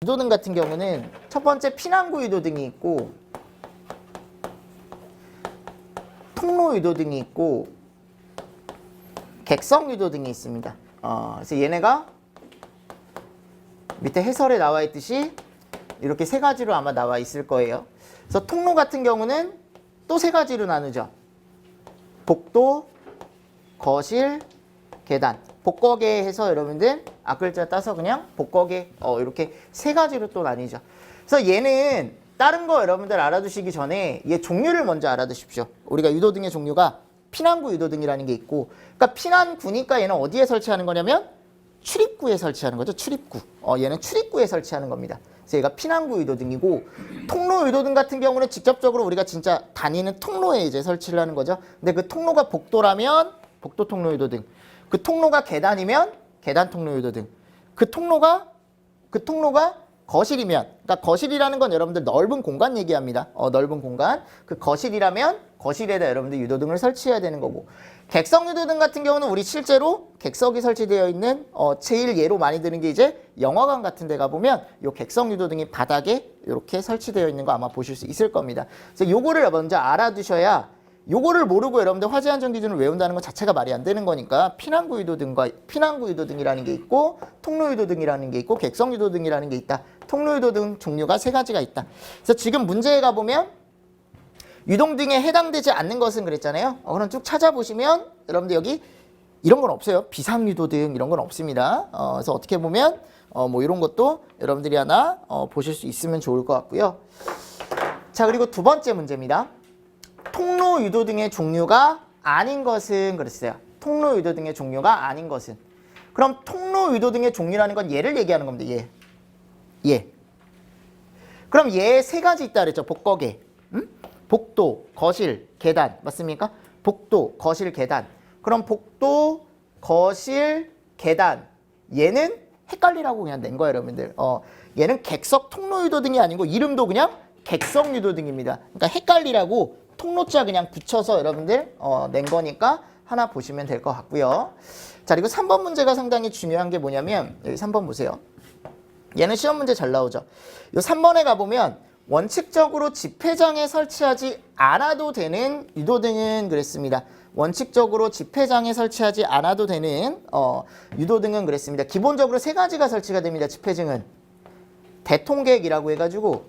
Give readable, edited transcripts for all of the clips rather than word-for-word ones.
유도등 같은 경우는 첫 번째 피난구 유도등이 있고 통로 유도등이 있고 객석 유도등이 있습니다. 그래서 얘네가 밑에 해설에 나와 있듯이 이렇게 세 가지로 아마 나와 있을 거예요. 그래서 통로 같은 경우는 또 세 가지로 나누죠. 복도, 거실, 계단. 복거계 해서 여러분들 앞글자 따서 그냥 복거계 이렇게 세 가지로 또 나뉘죠. 그래서 얘는 다른 거 여러분들 알아두시기 전에 얘 종류를 먼저 알아두십시오. 우리가 유도등의 종류가 피난구 유도등이라는 게 있고, 그러니까 피난구니까 얘는 어디에 설치하는 거냐면 출입구에 설치하는 거죠. 출입구. 얘는 출입구에 설치하는 겁니다. 그래서 얘가 피난구 유도등이고, 통로 유도등 같은 경우는 직접적으로 우리가 진짜 다니는 통로에 이제 설치를 하는 거죠. 근데 그 통로가 복도라면 복도 통로 유도등, 그 통로가 계단이면 계단 통로 유도등, 그 통로가 거실이면, 그러니까 거실이라는 건 여러분들 넓은 공간 얘기합니다. 넓은 공간. 그 거실이라면 거실에다 여러분들 유도등을 설치해야 되는 거고, 객석 유도등 같은 경우는 우리 실제로 객석이 설치되어 있는 제일 예로 많이 드는 게 이제 영화관 같은 데 가보면 요 객석 유도등이 바닥에 이렇게 설치되어 있는 거 아마 보실 수 있을 겁니다. 그래서 요거를 먼저 알아두셔야, 요거를 모르고 여러분들 화재 안전 기준을 외운다는 것 자체가 말이 안 되는 거니까 피난구 유도등이라는 게 있고, 통로 유도등이라는 게 있고, 객석 유도등이라는 게 있다. 통로 유도등 종류가 세 가지가 있다. 그래서 지금 문제에 가보면 유동등에 해당되지 않는 것은 그랬잖아요. 그럼 쭉 찾아보시면 여러분들 여기 이런 건 없어요. 비상유도등 이런 건 없습니다. 그래서 어떻게 보면 뭐 이런 것도 여러분들이 하나 보실 수 있으면 좋을 것 같고요. 자, 그리고 두 번째 문제입니다. 통로 유도등의 종류가 아닌 것은 그랬어요. 통로 유도등의 종류가 아닌 것은. 그럼 통로 유도등의 종류라는 건 얘를 얘기하는 겁니다. 얘. 그럼 얘 세 가지 있다 그랬죠. 복거계. 복도, 거실, 계단. 맞습니까? 복도, 거실, 계단. 그럼 복도, 거실, 계단. 얘는 헷갈리라고 그냥 낸 거예요, 여러분들. 얘는 객석 통로 유도등이 아니고 이름도 그냥 객석 유도등입니다. 그러니까 헷갈리라고 통로자 그냥 붙여서 여러분들 낸 거니까 하나 보시면 될 것 같고요. 자, 그리고 3번 문제가 상당히 중요한 게 뭐냐면, 여기 3번 보세요. 얘는 시험 문제 잘 나오죠. 요 3번에 가보면 원칙적으로 집회장에 설치하지 않아도 되는 유도등은 그랬습니다. 원칙적으로 집회장에 설치하지 않아도 되는 유도등은 그랬습니다. 기본적으로 세 가지가 설치가 됩니다. 집회등은 대통객이라고 해가지고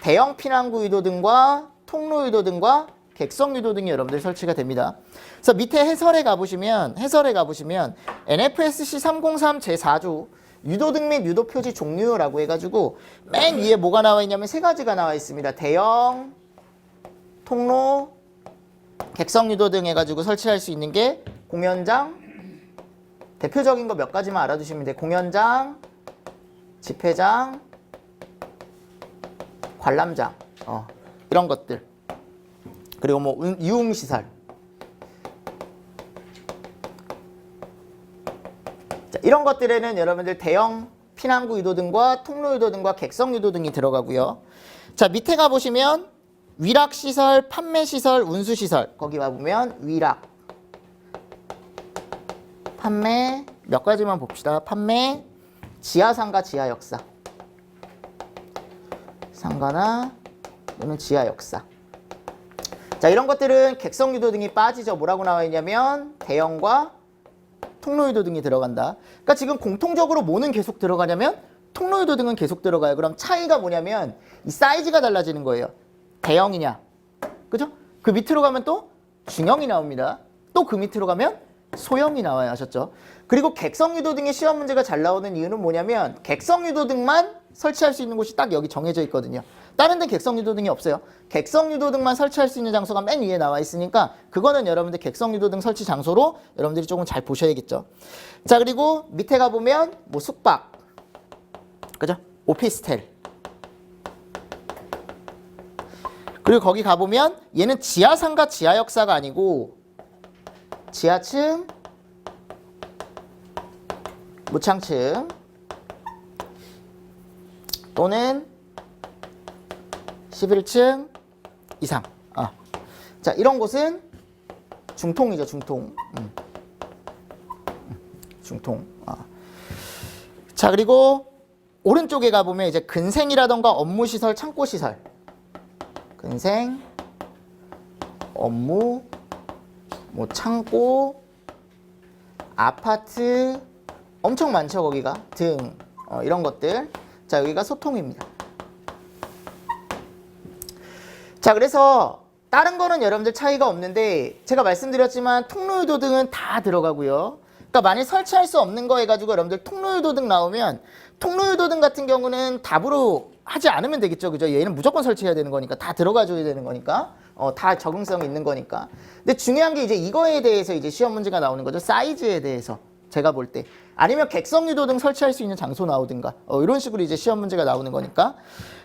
대형 피난구 유도등과 통로 유도등과 객석 유도등이 여러분들 설치가 됩니다. 그래서 밑에 해설에 가보시면 NFSC 303 제4조 유도등 및 유도표지 종류라고 해가지고 맨 위에 뭐가 나와 있냐면 세 가지가 나와 있습니다. 대형, 통로, 객석 유도등 해가지고 설치할 수 있는 게 공연장, 대표적인 거 몇 가지만 알아두시면 돼요. 공연장, 집회장, 관람장, 이런 것들. 그리고 뭐 유흥시설. 자, 이런 것들에는 여러분들 대형 피난구 유도등과 통로 유도등과 객석 유도등이 들어가고요. 자, 밑에 가보시면 위락시설, 판매시설, 운수시설. 거기 와보면 위락, 판매, 몇 가지만 봅시다. 판매, 지하상가, 지하역사. 상가나 또는 지하역사. 자, 이런 것들은 객석 유도등이 빠지죠. 뭐라고 나와 있냐면 대형과 통로 유도등이 들어간다. 그러니까 지금 공통적으로 뭐는 계속 들어가냐면 통로 유도등은 계속 들어가요. 그럼 차이가 뭐냐면 이 사이즈가 달라지는 거예요. 대형이냐, 그죠? 그 밑으로 가면 또 중형이 나옵니다. 또 그 밑으로 가면 소형이 나와요. 아셨죠? 그리고 객석 유도등의 시험 문제가 잘 나오는 이유는 뭐냐면 객석 유도등만 설치할 수 있는 곳이 딱 여기 정해져 있거든요. 다른 데 객석 유도등이 없어요. 객석 유도등만 설치할 수 있는 장소가 맨 위에 나와 있으니까 그거는 여러분들 객석 유도등 설치 장소로 여러분들이 조금 잘 보셔야겠죠. 자, 그리고 밑에 가보면 뭐 숙박, 그죠? 오피스텔. 그리고 거기 가보면 얘는 지하상가, 지하역사가 아니고 지하층, 무창층 또는 11층 이상. 자, 이런 곳은 중통이죠. 중통. 중통. 자, 그리고 오른쪽에 가보면 이제 근생이라던가 업무시설, 창고시설. 근생, 업무, 뭐 창고, 아파트, 엄청 많죠, 거기가. 등, 이런 것들. 자, 여기가 소통입니다. 자, 그래서 다른 거는 여러분들 차이가 없는데 제가 말씀드렸지만 통로유도 등은 다 들어가고요. 그러니까 만약 설치할 수 없는 거 해가지고 여러분들 통로유도 등 나오면 통로유도 등 같은 경우는 답으로 하지 않으면 되겠죠. 그죠? 얘는 무조건 설치해야 되는 거니까 다 들어가줘야 되는 거니까 다 적응성이 있는 거니까. 근데 중요한 게 이제 이거에 대해서 이제 시험 문제가 나오는 거죠. 사이즈에 대해서 제가 볼 때. 아니면 객석유도 등 설치할 수 있는 장소 나오든가 이런 식으로 이제 시험 문제가 나오는 거니까.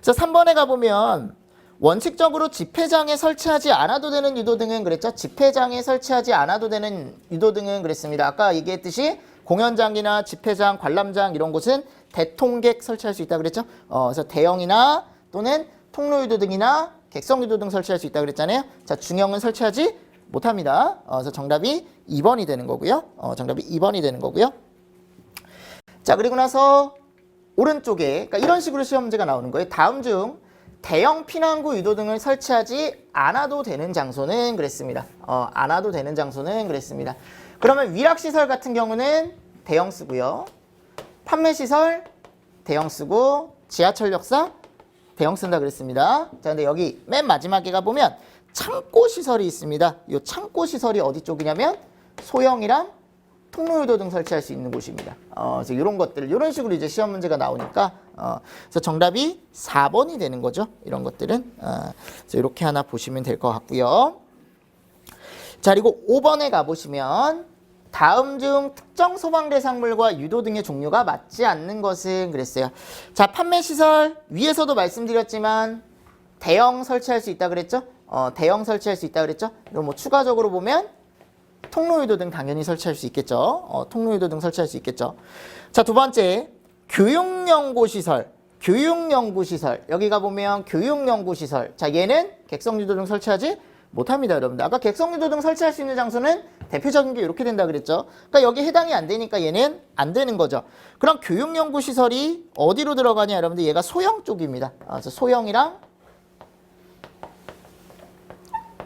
그래서 3번에 가보면 원칙적으로 집회장에 설치하지 않아도 되는 유도등은 그랬죠. 집회장에 설치하지 않아도 되는 유도등은 그랬습니다. 아까 얘기했듯이 공연장이나 집회장, 관람장 이런 곳은 대통객 설치할 수 있다 그랬죠. 그래서 대형이나 또는 통로유도등이나 객석유도등 설치할 수 있다 그랬잖아요. 자, 중형은 설치하지 못합니다. 그래서 정답이 2번이 되는 거고요. 정답이 2번이 되는 거고요. 자, 그리고 나서 오른쪽에 그러니까 이런 식으로 시험 문제가 나오는 거예요. 다음 중 대형 피난구 유도등을 설치하지 않아도 되는 장소는 그랬습니다. 않아도 되는 장소는 그랬습니다. 그러면 위락시설 같은 경우는 대형 쓰고요. 판매시설 대형 쓰고 지하철역사 대형 쓴다 그랬습니다. 자, 근데 여기 맨 마지막에 가보면 창고시설이 있습니다. 이 창고시설이 어디 쪽이냐면 소형이랑 통로유도등 설치할 수 있는 곳입니다. 그래서 이런 것들, 이런 식으로 이제 시험 문제가 나오니까, 그래서 정답이 4번이 되는 거죠. 이런 것들은. 그래서 이렇게 하나 보시면 될 것 같고요. 자, 그리고 5번에 가보시면 다음 중 특정 소방 대상물과 유도등의 종류가 맞지 않는 것은 그랬어요. 자, 판매시설 위에서도 말씀드렸지만 대형 설치할 수 있다 그랬죠. 대형 설치할 수 있다 그랬죠. 그리고 뭐 추가적으로 보면 통로유도등 당연히 설치할 수 있겠죠. 통로유도등 설치할 수 있겠죠. 자, 두 번째 교육연구시설. 교육연구시설. 여기 가보면 교육연구시설. 자, 얘는 객석유도등 설치하지 못합니다, 여러분들. 아까 객석유도등 설치할 수 있는 장소는 대표적인 게 이렇게 된다 그랬죠. 그러니까 여기 해당이 안 되니까 얘는 안 되는 거죠. 그럼 교육연구시설이 어디로 들어가냐, 여러분들? 얘가 소형 쪽입니다. 그래서 소형이랑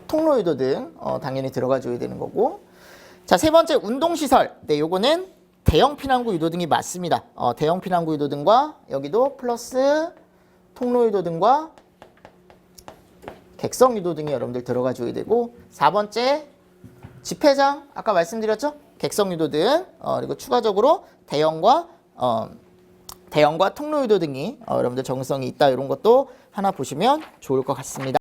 통로유도등 당연히 들어가줘야 되는 거고. 자, 세 번째 운동시설. 네, 요거는 대형 피난구 유도등이 맞습니다. 대형 피난구 유도등과 여기도 플러스 통로유도등과 객석유도등이 여러분들 들어가줘야 되고. 4번째 집회장 아까 말씀드렸죠? 객석유도등 그리고 추가적으로 대형과 통로유도등이 여러분들 적응성이 있다. 이런 것도 하나 보시면 좋을 것 같습니다.